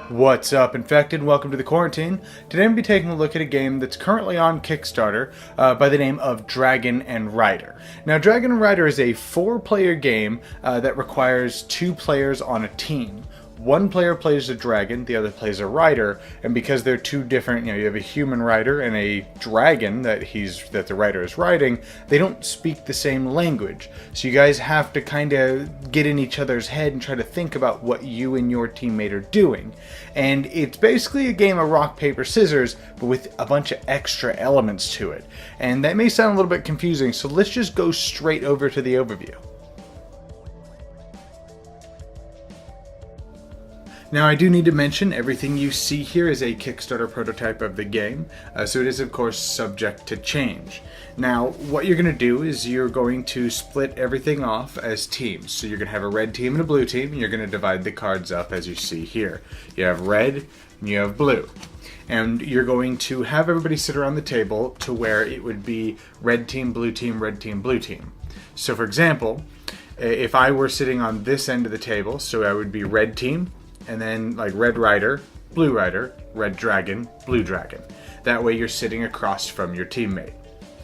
What's up, Infected? Welcome to the Quarantine. Today I'm going to be taking a look at a game that's currently on Kickstarter by the name of Dragon and Rider. Now, Dragon and Rider is a 4-player game that requires 2 players on a team. One player plays a dragon, the other plays a rider, and because they're two different, you have a human rider and a dragon that the rider is riding, they don't speak the same language. So you guys have to kind of get in each other's head and try to think about what you and your teammate are doing. And it's basically a game of rock, paper, scissors, but with a bunch of extra elements to it. And that may sound a little bit confusing, so let's just go straight over to the overview. Now, I do need to mention everything you see here is a Kickstarter prototype of the game, so it is of course subject to change. Now, what you're going to do is you're going to split everything off as teams. So you're going to have a red team and a blue team, and you're going to divide the cards up as you see here. You have red and you have blue. And you're going to have everybody sit around the table to where it would be red team, blue team, red team, blue team. So for example, if I were sitting on this end of the table, so I would be red team, and then like red rider, red dragon, blue dragon. That way you're sitting across from your teammate.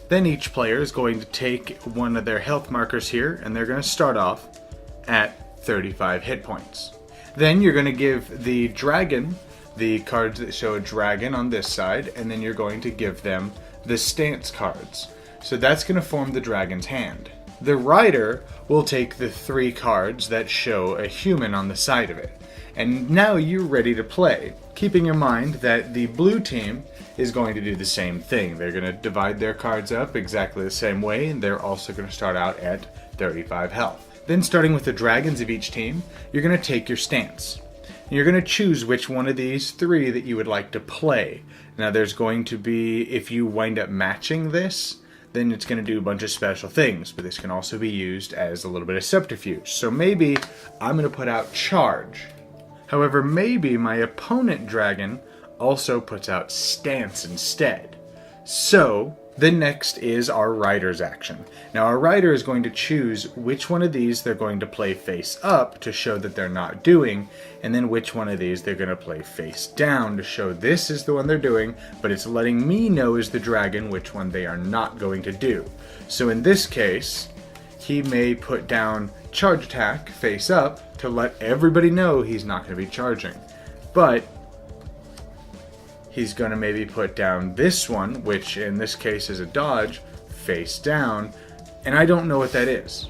Then each player is going to take one of their health markers here, and they're going to start off at 35 hit points. Then you're going to give the dragon the cards that show a dragon on this side, and then you're going to give them the stance cards. So that's going to form the dragon's hand. The rider will take the 3 cards that show a human on the side of it. And now you're ready to play, keeping in mind that the blue team is going to do the same thing. They're going to divide their cards up exactly the same way, and they're also going to start out at 35 health. Then starting with the dragons of each team, you're going to take your stance. And you're going to choose which one of these 3 that you would like to play. Now there's going to be, if you wind up matching this, then it's going to do a bunch of special things, but this can also be used as a little bit of subterfuge. So maybe I'm going to put out charge. However, maybe my opponent dragon also puts out stance instead. So, the next is our rider's action. Now our rider is going to choose which one of these they're going to play face up to show that they're not doing, and then which one of these they're going to play face down to show this is the one they're doing, but it's letting me know as the dragon which one they are not going to do. So in this case, he may put down charge attack face up to let everybody know he's not going to be charging. But he's going to maybe put down this one, which in this case is a dodge, face down, and I don't know what that is.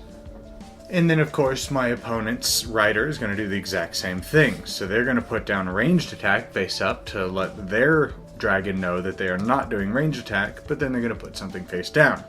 And then of course my opponent's rider is going to do the exact same thing. So they're going to put down a ranged attack face up to let their dragon know that they are not doing ranged attack, but then they're going to put something face down.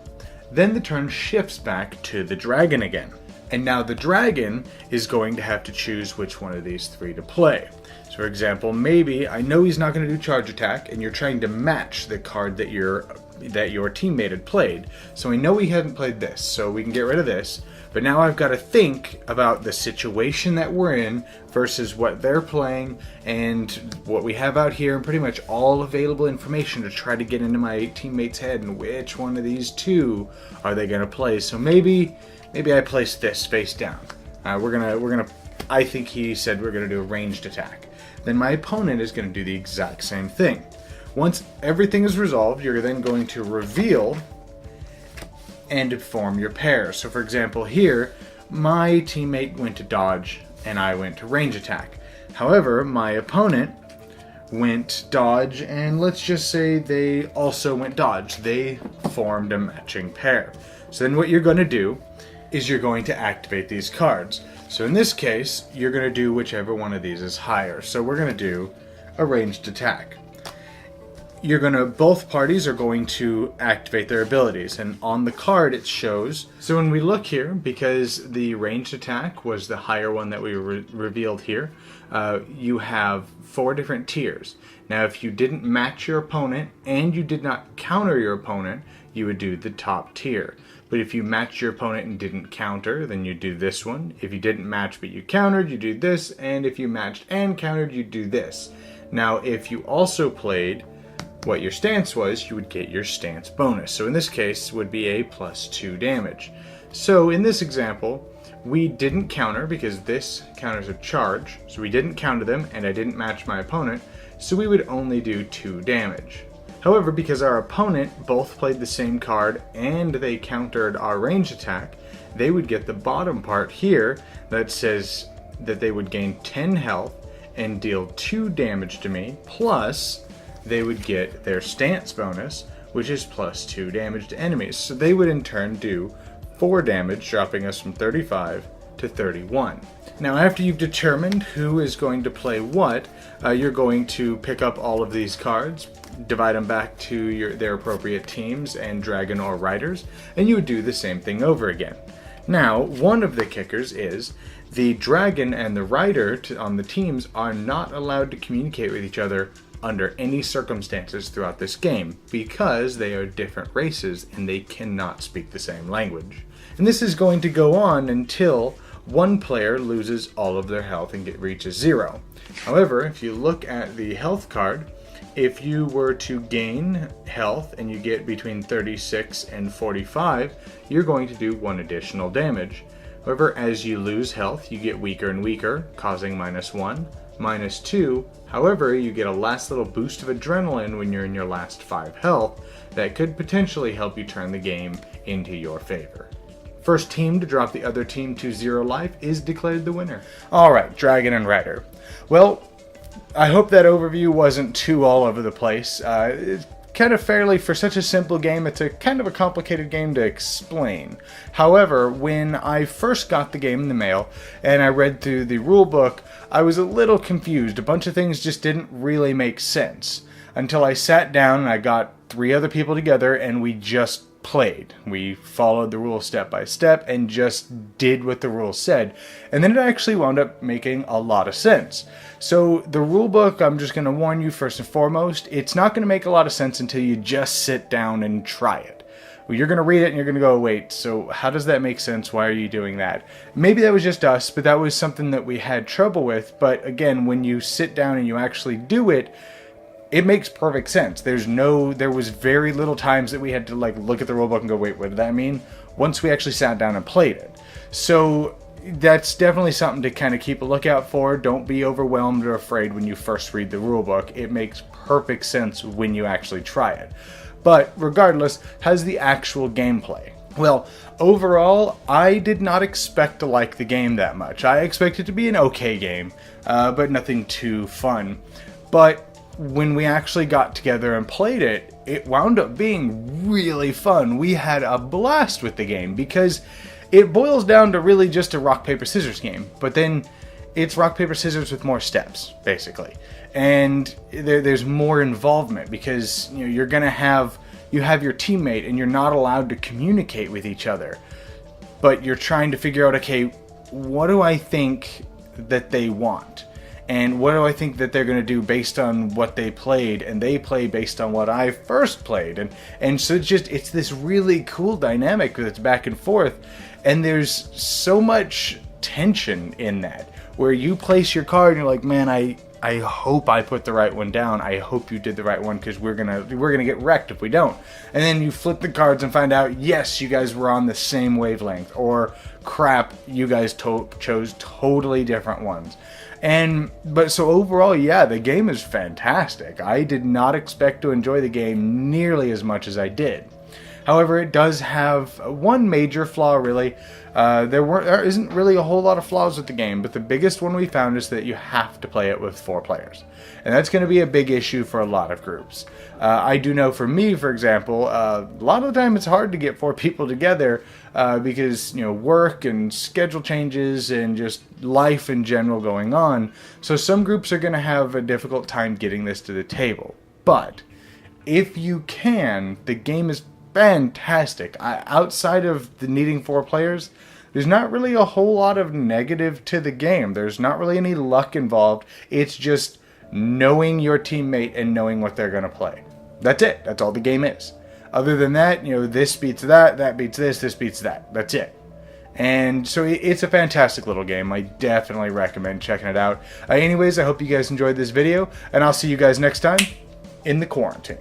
Then the turn shifts back to the dragon again. And now the dragon is going to have to choose which one of these 3 to play. So for example, maybe I know he's not going to do charge attack, and you're trying to match the card that your teammate had played. So I know he hadn't played this, so we can get rid of this. But now I've got to think about the situation that we're in versus what they're playing and what we have out here, and pretty much all available information to try to get into my teammate's head and which one of these 2 are they going to play. So maybe I place this face down. I think he said we're going to do a ranged attack. Then my opponent is going to do the exact same thing. Once everything is resolved, you're then going to reveal and form your pair. So for example here, my teammate went to dodge and I went to range attack. However, my opponent went dodge, and let's just say they also went dodge. They formed a matching pair. So then what you're going to do is you're going to activate these cards. So in this case, you're going to do whichever one of these is higher. So we're going to do a ranged attack. Both parties are going to activate their abilities, and on the card it shows. So when we look here, because the ranged attack was the higher one that we revealed here, you have 4 different tiers. Now if you didn't match your opponent and you did not counter your opponent, you would do the top tier. But if you matched your opponent and didn't counter, then you do this one. If you didn't match but you countered, you do this. And if you matched and countered, you do this. Now, if you also played what your stance was, you would get your stance bonus. So in this case, would be a +2 damage. So in this example, we didn't counter because this counters a charge, so we didn't counter them, and I didn't match my opponent, so we would only do 2 damage. However, because our opponent both played the same card and they countered our ranged attack, they would get the bottom part here that says that they would gain 10 health and deal 2 damage to me, plus they would get their stance bonus, which is plus 2 damage to enemies. So they would in turn do 4 damage, dropping us from 35 to 31. Now, after you've determined who is going to play what, you're going to pick up all of these cards, divide them back to their appropriate teams and dragon or riders, and you would do the same thing over again. Now, one of the kickers is the dragon and the rider on the teams are not allowed to communicate with each other under any circumstances throughout this game because they are different races and they cannot speak the same language. And this is going to go on until one player loses all of their health and reaches 0. However, if you look at the health card, if you were to gain health and you get between 36 and 45, you're going to do 1 additional damage. However, as you lose health, you get weaker and weaker, causing -1, -2. However, you get a last little boost of adrenaline when you're in your last 5 health that could potentially help you turn the game into your favor. First team to drop the other team to 0 life is declared the winner. Alright, Dragon and Rider. Well, I hope that overview wasn't too all over the place. It's kind of fairly, for such a simple game, it's a kind of a complicated game to explain. However, when I first got the game in the mail and I read through the rule book, I was a little confused. A bunch of things just didn't really make sense until I sat down and I got 3 other people together and we just played. We followed the rules step by step and just did what the rules said. And then it actually wound up making a lot of sense. So the rule book, I'm just going to warn you first and foremost, it's not going to make a lot of sense until you just sit down and try it. Well, you're going to read it and you're going to go, wait, so how does that make sense? Why are you doing that? Maybe that was just us, but that was something that we had trouble with. But again, when you sit down and you actually do it, it makes perfect sense. There was very little times that we had to look at the rulebook and go, wait, what did that mean? Once we actually sat down and played it. So that's definitely something to kind of keep a lookout for. Don't be overwhelmed or afraid when you first read the rulebook. It makes perfect sense when you actually try it. But regardless, how's the actual gameplay? Well, overall, I did not expect to like the game that much. I expected it to be an okay game, but nothing too fun. But when we actually got together and played it, it wound up being really fun. We had a blast with the game because it boils down to really just a rock, paper, scissors game. But then it's rock, paper, scissors with more steps, basically. And there's more involvement because you're going to have your teammate and you're not allowed to communicate with each other. But you're trying to figure out, okay, what do I think that they want? And what do I think that they're going to do based on what they played, and they play based on what I first played, and so it's this really cool dynamic that's back and forth, and there's so much tension in that, where you place your card and you're like, man, I hope I put the right one down. I hope you did the right one because we're gonna get wrecked if we don't. And then you flip the cards and find out, yes, you guys were on the same wavelength, or crap, you guys chose totally different ones. But so overall, yeah, the game is fantastic. I did not expect to enjoy the game nearly as much as I did. However, it does have one major flaw, really. There isn't really a whole lot of flaws with the game, but the biggest one we found is that you have to play it with 4 players. And that's going to be a big issue for a lot of groups. I do know for me, for example, a lot of the time it's hard to get 4 people together because, work and schedule changes and just life in general going on. So some groups are going to have a difficult time getting this to the table. But if you can, the game is fantastic. Outside of the needing 4 players, there's not really a whole lot of negative to the game. There's not really any luck involved. It's just knowing your teammate and knowing what they're going to play. That's it. That's all the game is. Other than that, this beats that, that beats this beats that. That's it. And so it's a fantastic little game. I definitely recommend checking it out. Anyways, I hope you guys enjoyed this video, and I'll see you guys next time in the Quarantine.